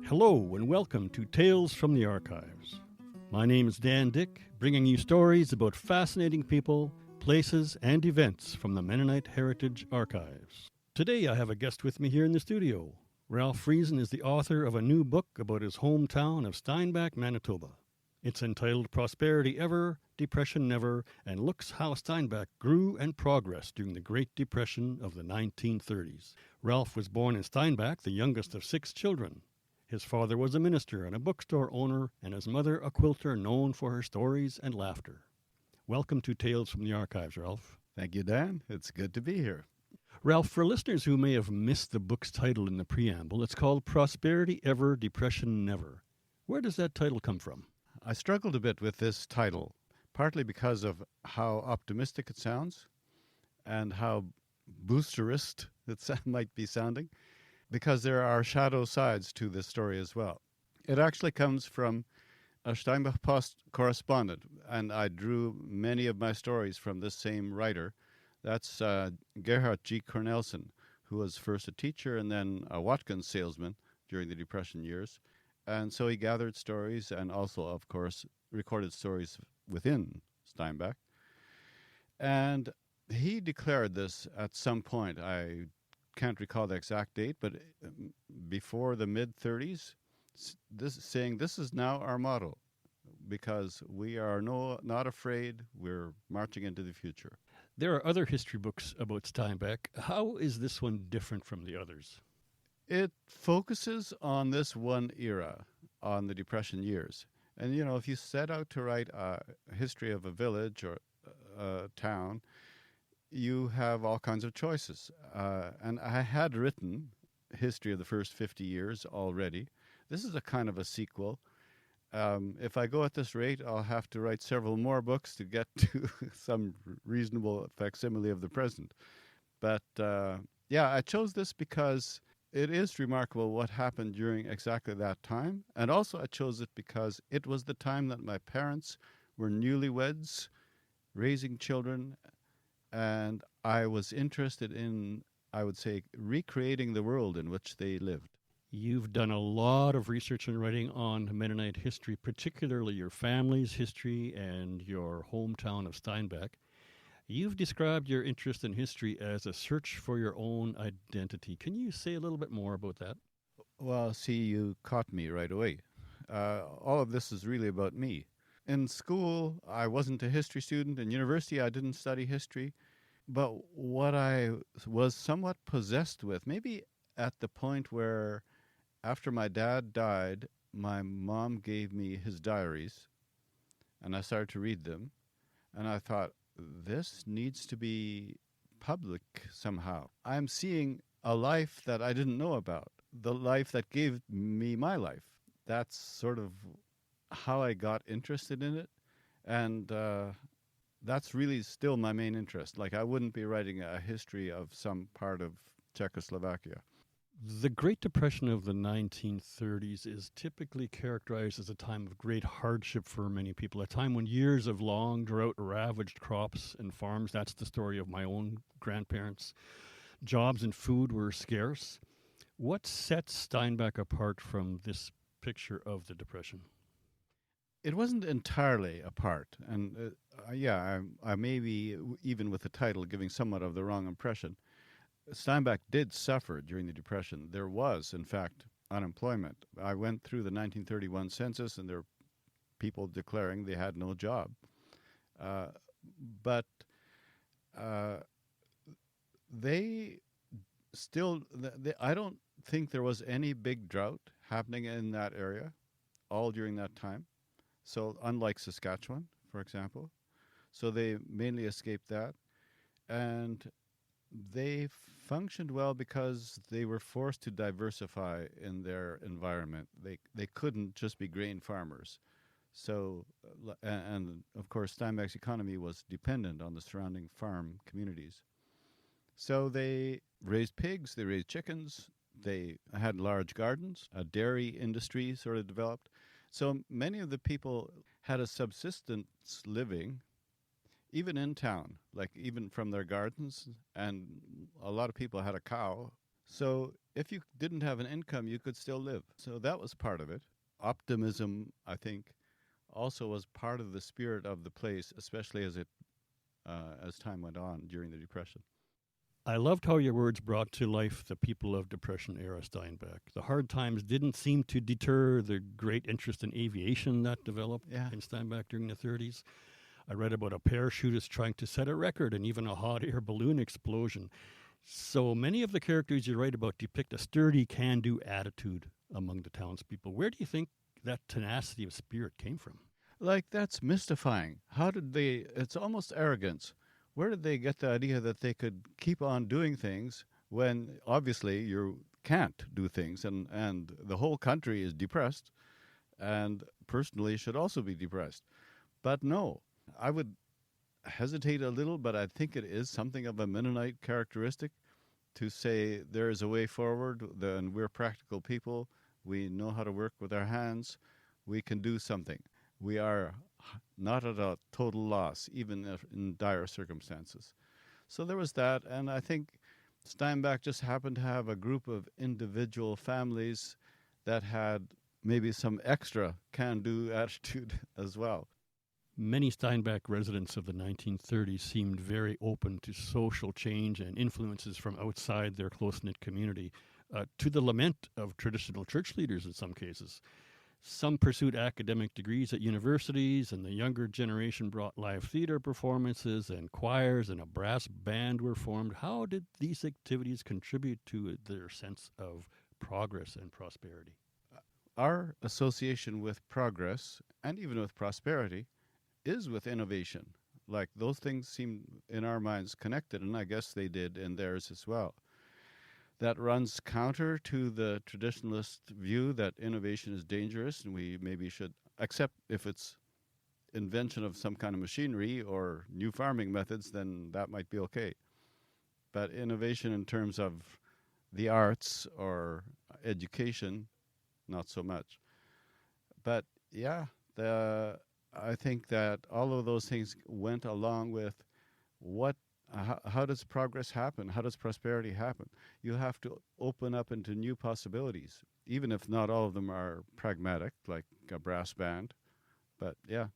Hello and welcome to Tales from the Archives. My name is Dan Dyck, bringing you stories about fascinating people, places, and events from the Mennonite Heritage Archives. Today I have a guest with me here in the studio. Ralph Friesen is the author of a new book about his hometown of Steinbach, Manitoba. It's entitled Prosperity Ever, Depression Never, and looks how Steinbach grew and progressed during the Great Depression of the 1930s. Ralph was born in Steinbach, the youngest of 6 children. His father was a minister and a bookstore owner, and his mother a quilter known for her stories and laughter. Welcome to Tales from the Archives, Ralph. Thank you, Dan. It's good to be here. Ralph, for listeners who may have missed the book's title in the preamble, it's called Prosperity Ever, Depression Never. Where does that title come from? I struggled a bit with this title, partly because of how optimistic it sounds and how boosterist it might be sounding, because there are shadow sides to this story as well. It actually comes from a Steinbach Post correspondent, and I drew many of my stories from this same writer. That's Gerhard G. Cornelsen, who was first a teacher and then a Watkins salesman during the Depression years. And so he gathered stories and also, of course, recorded stories within Steinbach. And he declared this at some point. I can't recall the exact date, but before the mid-30s, saying this is now our motto, because we are not afraid, we're marching into the future. There are other history books about Steinbach. How is this one different from the others? It focuses on this one era, on the Depression years. And, if you set out to write a history of a village or a town, you have all kinds of choices. And I had written history of the first 50 years already. This is a kind of a sequel. If I go at this rate, I'll have to write several more books to get to some reasonable facsimile of the present. But, I chose this because it is remarkable what happened during exactly that time. And also I chose it because it was the time that my parents were newlyweds, raising children, and I was interested in, I would say, recreating the world in which they lived. You've done a lot of research and writing on Mennonite history, particularly your family's history and your hometown of Steinbach. You've described your interest in history as a search for your own identity. Can you say a little bit more about that? Well, see, you caught me right away. All of this is really about me. In school, I wasn't a history student. In university, I didn't study history. But what I was somewhat possessed with, maybe at the point where after my dad died, my mom gave me his diaries, and I started to read them, and I thought, this needs to be public somehow. I'm seeing a life that I didn't know about, the life that gave me my life. That's sort of how I got interested in it, and that's really still my main interest. Like, I wouldn't be writing a history of some part of Czechoslovakia. The Great Depression of the 1930s is typically characterized as a time of great hardship for many people, a time when years of long drought ravaged crops and farms. That's the story of my own grandparents. Jobs and food were scarce. What sets Steinbach apart from this picture of the Depression? It wasn't entirely apart, and I may be, even with the title, giving somewhat of the wrong impression. Steinbach did suffer during the Depression. There was, in fact, unemployment. I went through the 1931 census, and there were people declaring they had no job. But they still, I don't think there was any big drought happening in that area all during that time. So unlike Saskatchewan, for example. So they mainly escaped that. And they functioned well because they were forced to diversify in their environment. They couldn't just be grain farmers. So, and of course, Steinbach's economy was dependent on the surrounding farm communities. So they raised pigs, they raised chickens, they had large gardens, a dairy industry sort of developed. So many of the people had a subsistence living, even in town, like even from their gardens, and a lot of people had a cow. So if you didn't have an income, you could still live. So that was part of it. Optimism, I think, also was part of the spirit of the place, especially as time went on during the Depression. I loved how your words brought to life the people of Depression era Steinbach. The hard times didn't seem to deter the great interest in aviation that developed Yeah. in Steinbach during the 30s. I read about a parachutist trying to set a record and even a hot air balloon explosion. So many of the characters you write about depict a sturdy, can-do attitude among the townspeople. Where do you think that tenacity of spirit came from? Like, that's mystifying. How did they, it's almost arrogance. Where did they get the idea that they could keep on doing things when obviously you can't do things and the whole country is depressed and personally should also be depressed? But no, I would hesitate a little, but I think it is something of a Mennonite characteristic to say there is a way forward, and we're practical people. We know how to work with our hands. We can do something. We are not at a total loss, even if in dire circumstances. So there was that, and I think Steinbach just happened to have a group of individual families that had maybe some extra can-do attitude as well. Many Steinbach residents of the 1930s seemed very open to social change and influences from outside their close-knit community, to the lament of traditional church leaders in some cases. Some pursued academic degrees at universities, and the younger generation brought live theater performances and choirs, and a brass band were formed. How did these activities contribute to their sense of progress and prosperity? Our association with progress, and even with prosperity, is with innovation. Like, those things seem in our minds connected, and I guess they did in theirs as well. That runs counter to the traditionalist view that innovation is dangerous and we maybe should accept if it's invention of some kind of machinery or new farming methods, then that might be okay. But innovation in terms of the arts or education, not so much. But yeah, I think that all of those things went along with how does progress happen? How does prosperity happen? You have to open up into new possibilities, even if not all of them are pragmatic, like a brass band. But yeah.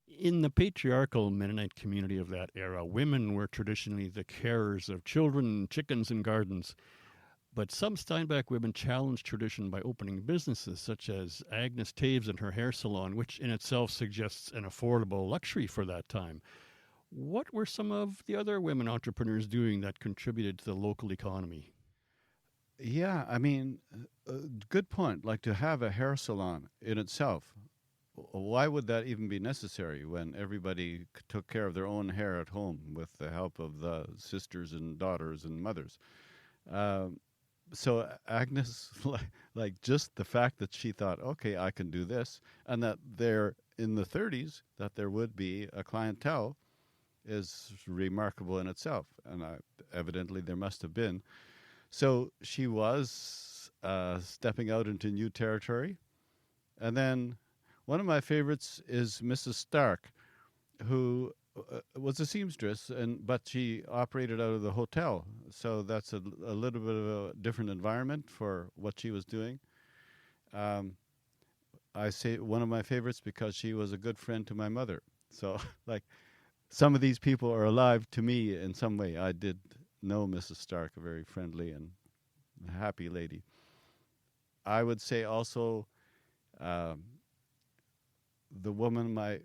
In the patriarchal Mennonite community of that era, women were traditionally the carers of children, chickens, and gardens. But some Steinbach women challenged tradition by opening businesses, such as Agnes Taves and her hair salon, which in itself suggests an affordable luxury for that time. What were some of the other women entrepreneurs doing that contributed to the local economy? Yeah, I mean, good point. Like, to have a hair salon in itself, why would that even be necessary when everybody took care of their own hair at home with the help of the sisters and daughters and mothers? So Agnes, like just the fact that she thought, okay, I can do this, and that there in the 30s that there would be a clientele is remarkable in itself, and evidently there must have been. So she was stepping out into new territory. And then one of my favorites is Mrs. Stark, who was a seamstress, but she operated out of the hotel. So that's a little bit of a different environment for what she was doing. I say one of my favorites because she was a good friend to my mother. So, like, some of these people are alive to me in some way. I did know Mrs. Stark, a very friendly and happy lady. I would say also the woman my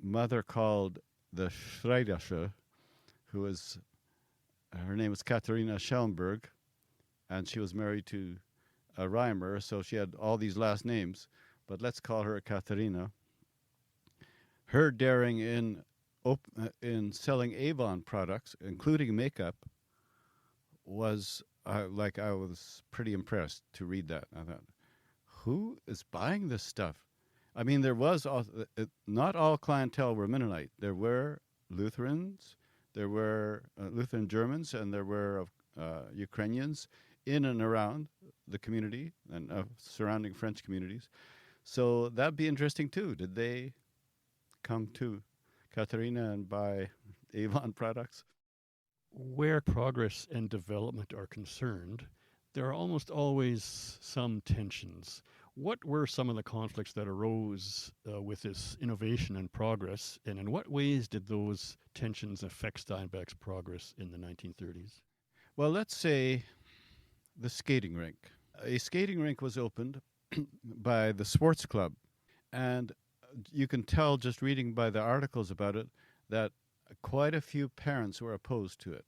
mother called the Schreidersche, her name was Katharina Schellenberg, and she was married to a Reimer, so she had all these last names, but let's call her Katharina. Her daring in selling Avon products, including makeup, was I was pretty impressed to read that. I thought, who is buying this stuff? I mean, there was not all clientele were Mennonite. There were Lutherans, there were Lutheran Germans, and there were Ukrainians in and around the community and surrounding French communities. So that'd be interesting too. Did they come to Katharina and buy Avon products? Where progress and development are concerned, there are almost always some tensions. What were some of the conflicts that arose with this innovation and progress, and in what ways did those tensions affect Steinbach's progress in the 1930s? Well, let's say the skating rink. A skating rink was opened by the sports club, and you can tell just reading by the articles about it that quite a few parents were opposed to it.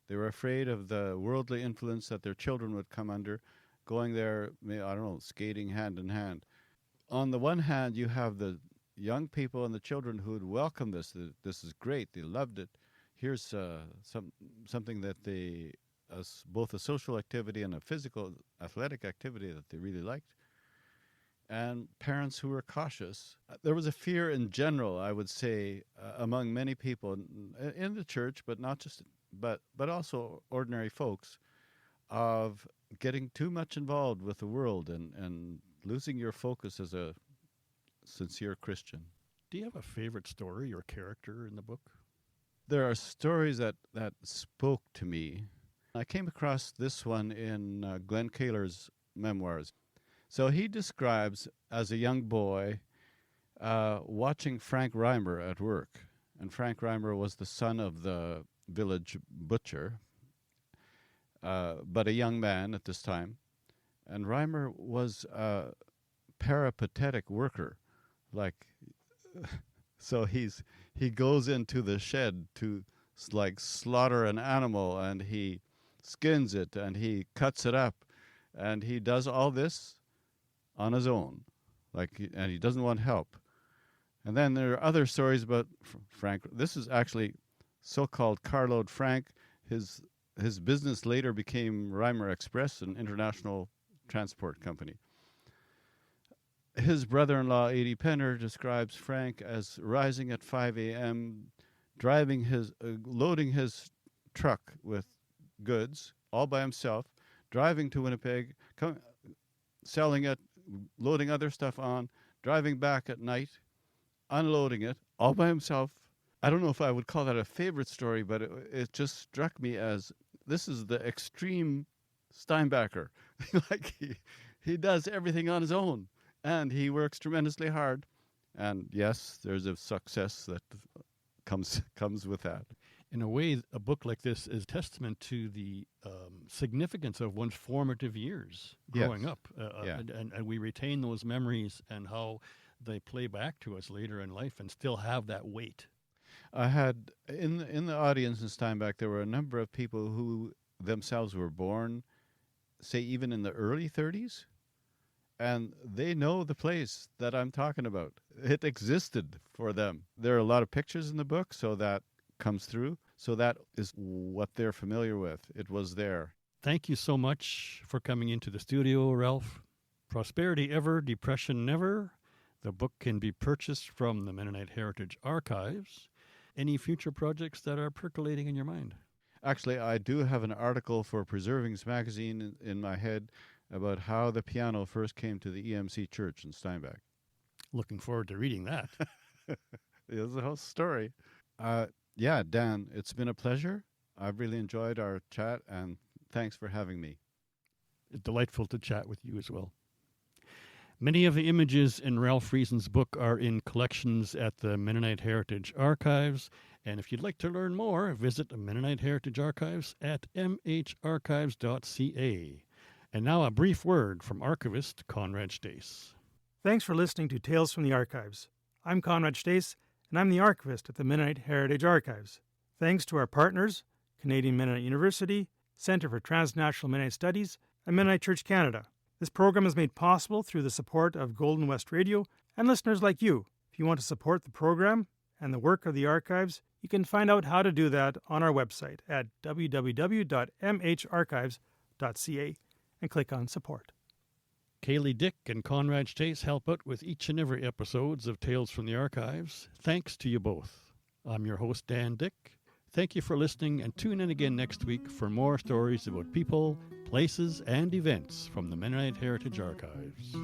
They were afraid of the worldly influence that their children would come under, going there, I don't know, skating hand in hand. On the one hand, you have the young people and the children who would welcome this. This is great. They loved it. Here's something that they, both a social activity and a physical athletic activity that they really liked. And parents who were cautious. There was a fear in general, I would say, among many people in the church, but not just, but also ordinary folks, of getting too much involved with the world and losing your focus as a sincere Christian. Do you have a favorite story or character in the book? There are stories that spoke to me. I came across this one in Glenn Kaler's memoirs. So he describes, as a young boy, watching Frank Reimer at work. And Frank Reimer was the son of the village butcher, but a young man at this time. And Reimer was a peripatetic worker. So he goes into the shed to slaughter an animal, and he skins it, and he cuts it up, and he does all this on his own, and he doesn't want help. And then there are other stories about Frank. This is actually so-called Carload Frank. His business later became Reimer Express, an international transport company. His brother-in-law, A.D. Penner, describes Frank as rising at 5 a.m., loading his truck with goods all by himself, driving to Winnipeg, selling it, loading other stuff on, driving back at night, unloading it all by himself. I don't know if I would call that a favorite story, but it just struck me as this is the extreme Steinbacher. He does everything on his own, and he works tremendously hard. And yes, there's a success that comes with that. In a way, a book like this is testament to the significance of one's formative years growing up. And we retain those memories and how they play back to us later in life and still have that weight. I had, in the audience in Steinbach, there were a number of people who themselves were born, say, even in the early 30s, and they know the place that I'm talking about. It existed for them. There are a lot of pictures in the book, so that comes through. So that is what they're familiar with. It was there. Thank you so much for coming into the studio, Ralph. Prosperity ever, depression never. The book can be purchased from the Mennonite Heritage Archives. Any future projects that are percolating in your mind? Actually, I do have an article for Preservings magazine in my head about how the piano first came to the EMC Church in Steinbach. Looking forward to reading that. There's the whole story. Yeah, Dan, it's been a pleasure. I've really enjoyed our chat, and thanks for having me. It's delightful to chat with you as well. Many of the images in Ralph Friesen's book are in collections at the Mennonite Heritage Archives, and if you'd like to learn more, visit the Mennonite Heritage Archives at mharchives.ca. And now a brief word from archivist Conrad Stace. Thanks for listening to Tales from the Archives. I'm Conrad Stace, and I'm the archivist at the Mennonite Heritage Archives. Thanks to our partners, Canadian Mennonite University, Centre for Transnational Mennonite Studies, and Mennonite Church Canada. This program is made possible through the support of Golden West Radio and listeners like you. If you want to support the program and the work of the archives, you can find out how to do that on our website at www.mharchives.ca and click on Support. Kaylee Dyck and Conrad Stace help out with each and every episodes of Tales from the Archives. Thanks to you both. I'm your host, Dan Dyck. Thank you for listening, and tune in again next week for more stories about people, places, and events from the Mennonite Heritage Archives.